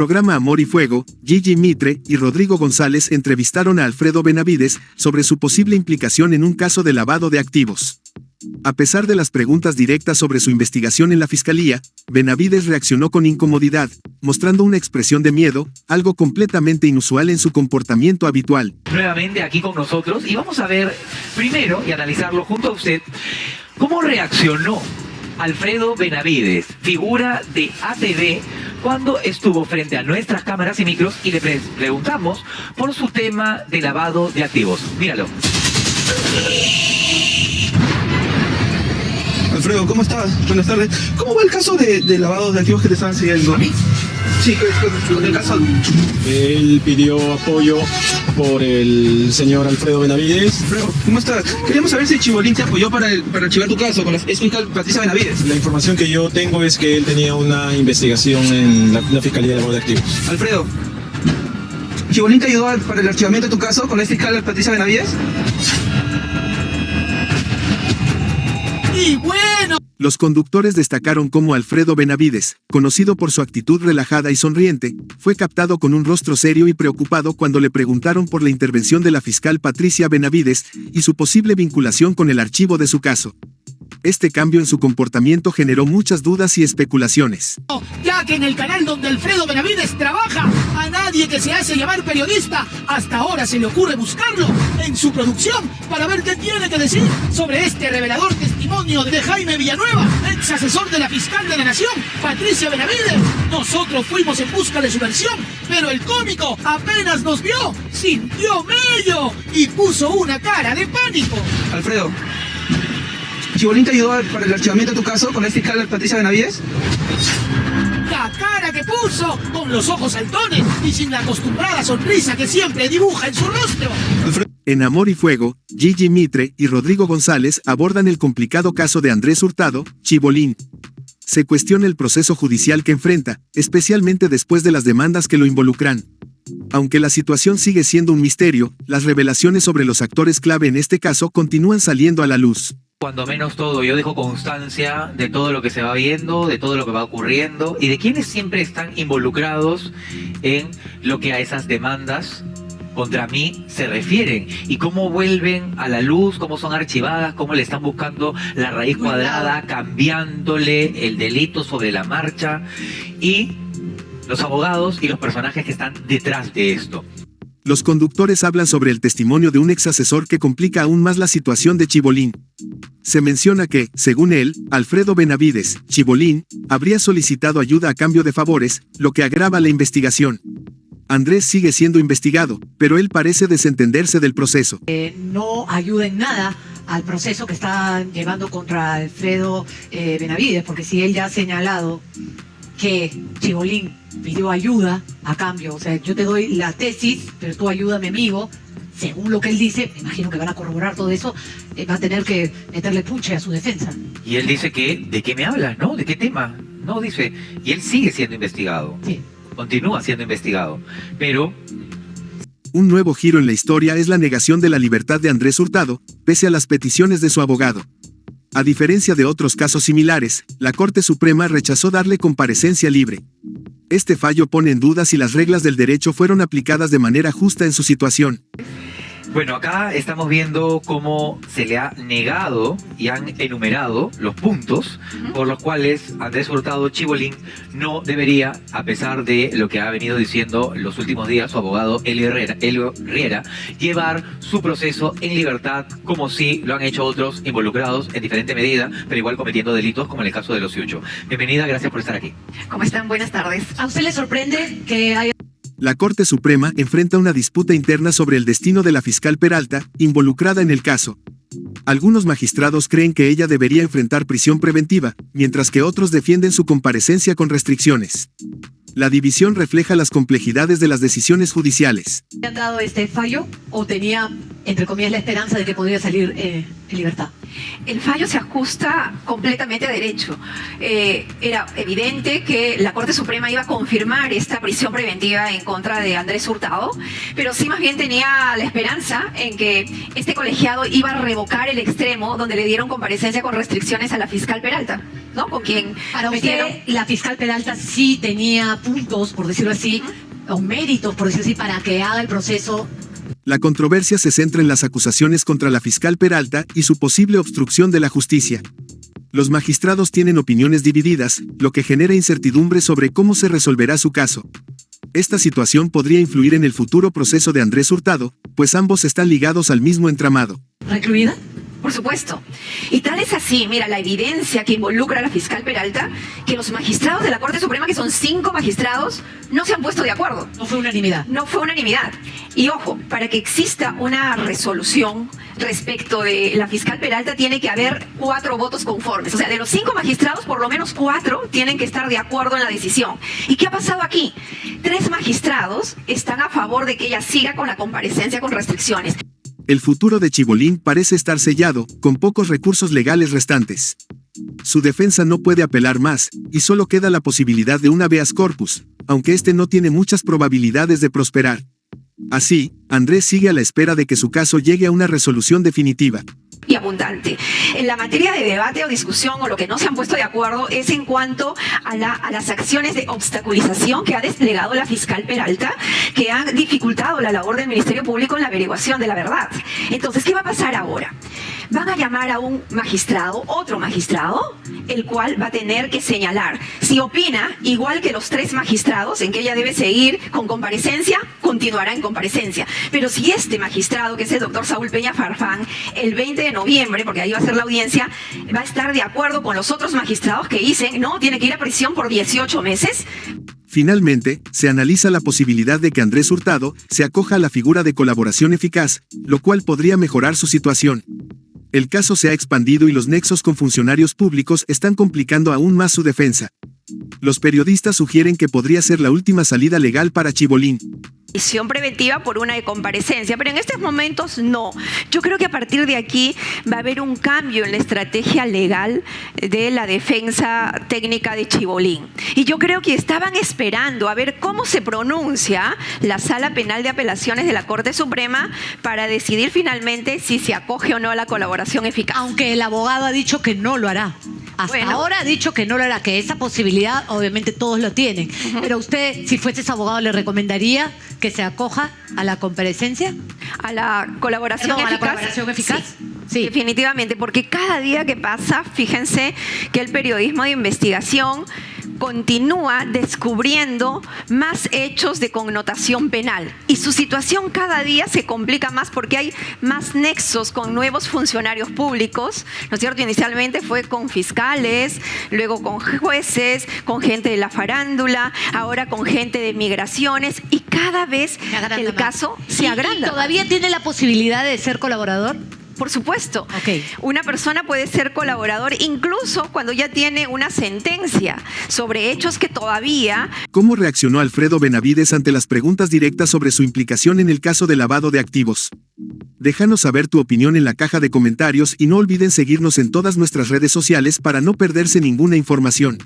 Programa Amor y Fuego, Gigi Mitre y Rodrigo González entrevistaron a Alfredo Benavides sobre su posible implicación en un caso de lavado de activos. A pesar de las preguntas directas sobre su investigación en la fiscalía, Benavides reaccionó con incomodidad, mostrando una expresión de miedo, algo completamente inusual en su comportamiento habitual. Nuevamente aquí con nosotros y vamos a ver primero y analizarlo junto a usted cómo reaccionó Alfredo Benavides, figura de ATV, cuando estuvo frente a nuestras cámaras y micros y le preguntamos por su tema de lavado de activos. Míralo. Alfredo, ¿cómo estás? Buenas tardes. ¿Cómo va el caso de lavado de activos que te estaban siguiendo? ¿A mí? Sí, con el caso. Él pidió apoyo por el señor Alfredo Benavides. Alfredo, ¿cómo estás? Queríamos saber si Chibolín te apoyó para archivar tu caso con la fiscal Patricia Benavides. La información que yo tengo es que él tenía una investigación en la Fiscalía de Lavado de Activos. Alfredo, ¿Chibolín te ayudó para el archivamiento de tu caso con la fiscal Patricia Benavides? Y bueno. Los conductores destacaron cómo Alfredo Benavides, conocido por su actitud relajada y sonriente, fue captado con un rostro serio y preocupado cuando le preguntaron por la intervención de la fiscal Patricia Benavides y su posible vinculación con el archivo de su caso. Este cambio en su comportamiento generó muchas dudas y especulaciones. Ya que en el canal donde Alfredo Benavides trabaja, a nadie que se hace llamar periodista hasta ahora se le ocurre buscarlo en su producción para ver qué tiene que decir sobre este revelador testimonio de Jaime Villanueva, ex asesor de la fiscal de la Nación, Patricia Benavides. Nosotros fuimos en busca de su versión, pero el cómico apenas nos vio, sintió mello y puso una cara de pánico. Alfredo, ¿Chibolín te ayudó para el archivamiento de tu caso con la fiscal Patricia Benavides? La cara que puso, con los ojos saltones y sin la acostumbrada sonrisa que siempre dibuja en su rostro. En Amor y Fuego, Gigi Mitre y Rodrigo González abordan el complicado caso de Andrés Hurtado, Chibolín. Se cuestiona el proceso judicial que enfrenta, especialmente después de las demandas que lo involucran. Aunque la situación sigue siendo un misterio, las revelaciones sobre los actores clave en este caso continúan saliendo a la luz. Cuando menos todo, yo dejo constancia de todo lo que se va viendo, de todo lo que va ocurriendo y de quienes siempre están involucrados en lo que a esas demandas contra mí se refieren y cómo vuelven a la luz, cómo son archivadas, cómo le están buscando la raíz cuadrada, cambiándole el delito sobre la marcha y los abogados y los personajes que están detrás de esto. Los conductores hablan sobre el testimonio de un ex asesor que complica aún más la situación de Chibolín. Se menciona que, según él, Alfredo Benavides, Chibolín, habría solicitado ayuda a cambio de favores, lo que agrava la investigación. Andrés sigue siendo investigado, pero él parece desentenderse del proceso. No ayuda en nada al proceso que están llevando contra Alfredo Benavides, porque si él ya ha señalado que Chibolín pidió ayuda a cambio, o sea, yo te doy la tesis, pero tú ayúdame, amigo, según lo que él dice, me imagino que van a corroborar todo eso, va a tener que meterle punche a su defensa. Y él dice que, ¿de qué me hablas? ¿No? ¿De qué tema? No, dice, y él sigue siendo investigado. Sí. Continúa siendo investigado, pero... Un nuevo giro en la historia es la negación de la libertad de Andrés Hurtado, pese a las peticiones de su abogado. A diferencia de otros casos similares, la Corte Suprema rechazó darle comparecencia libre. Este fallo pone en duda si las reglas del derecho fueron aplicadas de manera justa en su situación. Bueno, acá estamos viendo cómo se le ha negado y han enumerado los puntos por los cuales Andrés Hurtado Chibolín no debería, a pesar de lo que ha venido diciendo los últimos días su abogado Elio Riera, llevar su proceso en libertad como si lo han hecho otros involucrados en diferente medida, pero igual cometiendo delitos como en el caso de los Ciucho. Bienvenida, gracias por estar aquí. ¿Cómo están? Buenas tardes. ¿A usted le sorprende que haya... La Corte Suprema enfrenta una disputa interna sobre el destino de la fiscal Peralta, involucrada en el caso. Algunos magistrados creen que ella debería enfrentar prisión preventiva, mientras que otros defienden su comparecencia con restricciones. La división refleja las complejidades de las decisiones judiciales. ¿Han dado este fallo o tenía, entre comillas, la esperanza de que podría salir en libertad? El fallo se ajusta completamente a derecho. Era evidente que la Corte Suprema iba a confirmar esta prisión preventiva en contra de Andrés Hurtado, pero sí más bien tenía la esperanza en que este colegiado iba a revocar el extremo donde le dieron comparecencia con restricciones a la fiscal Peralta, ¿no? Con quien Para usted, la fiscal Peralta sí tenía puntos, por decirlo así, o méritos, por decirlo así, para que haga el proceso. La controversia se centra en las acusaciones contra la fiscal Peralta y su posible obstrucción de la justicia. Los magistrados tienen opiniones divididas, lo que genera incertidumbre sobre cómo se resolverá su caso. Esta situación podría influir en el futuro proceso de Andrés Hurtado, pues ambos están ligados al mismo entramado. ¿Recluida? Por supuesto. Y tal es así, mira, la evidencia que involucra a la fiscal Peralta, que los magistrados de la Corte Suprema, que son 5 magistrados, no se han puesto de acuerdo. No fue unanimidad. No fue unanimidad. Y ojo, para que exista una resolución respecto de la fiscal Peralta tiene que haber 4 votos conformes. O sea, de los 5 magistrados, por lo menos 4 tienen que estar de acuerdo en la decisión. ¿Y qué ha pasado aquí? 3 magistrados están a favor de que ella siga con la comparecencia con restricciones. El futuro de Chibolín parece estar sellado, con pocos recursos legales restantes. Su defensa no puede apelar más, y solo queda la posibilidad de un habeas corpus, aunque este no tiene muchas probabilidades de prosperar. Así, Andrés sigue a la espera de que su caso llegue a una resolución definitiva. Y abundante. En la materia de debate o discusión o lo que no se han puesto de acuerdo es en cuanto a las acciones de obstaculización que ha desplegado la fiscal Peralta, que han dificultado la labor del Ministerio Público en la averiguación de la verdad. Entonces, ¿qué va a pasar ahora? Van a llamar a un magistrado, otro magistrado, el cual va a tener que señalar si opina igual que los 3 magistrados en que ella debe seguir con comparecencia, continuará en comparecencia. Pero si este magistrado, que es el doctor Saúl Peña Farfán, el 20 de noviembre, porque ahí va a ser la audiencia, va a estar de acuerdo con los otros magistrados que dicen, no, tiene que ir a prisión por 18 meses. Finalmente, se analiza la posibilidad de que Andrés Hurtado se acoja a la figura de colaboración eficaz, lo cual podría mejorar su situación. El caso se ha expandido y los nexos con funcionarios públicos están complicando aún más su defensa. Los periodistas sugieren que podría ser la última salida legal para Chibolín. Prisión preventiva por una de comparecencia, pero en estos momentos no. Yo creo que a partir de aquí va a haber un cambio en la estrategia legal de la defensa técnica de Chibolín. Y yo creo que estaban esperando a ver cómo se pronuncia la Sala Penal de Apelaciones de la Corte Suprema para decidir finalmente si se acoge o no a la colaboración eficaz. Aunque el abogado ha dicho que no lo hará. Hasta ahora ha dicho que no lo hará, que esa posibilidad obviamente todos lo tienen. Pero usted, si fuese ese abogado, ¿le recomendaría que se acoja a la comparecencia? ¿A la colaboración eficaz? ¿A la colaboración eficaz? Sí, definitivamente, porque cada día que pasa, fíjense que el periodismo de investigación continúa descubriendo más hechos de connotación penal y su situación cada día se complica más porque hay más nexos con nuevos funcionarios públicos, ¿no es cierto? Inicialmente fue con fiscales, luego con jueces, con gente de la farándula, ahora con gente de migraciones y cada vez el caso se agranda. ¿Y todavía tiene la posibilidad de ser colaborador? Por supuesto. Okay. Una persona puede ser colaborador incluso cuando ya tiene una sentencia sobre hechos que todavía... ¿Cómo reaccionó Alfredo Benavides ante las preguntas directas sobre su implicación en el caso de lavado de activos? Déjanos saber tu opinión en la caja de comentarios y no olviden seguirnos en todas nuestras redes sociales para no perderse ninguna información.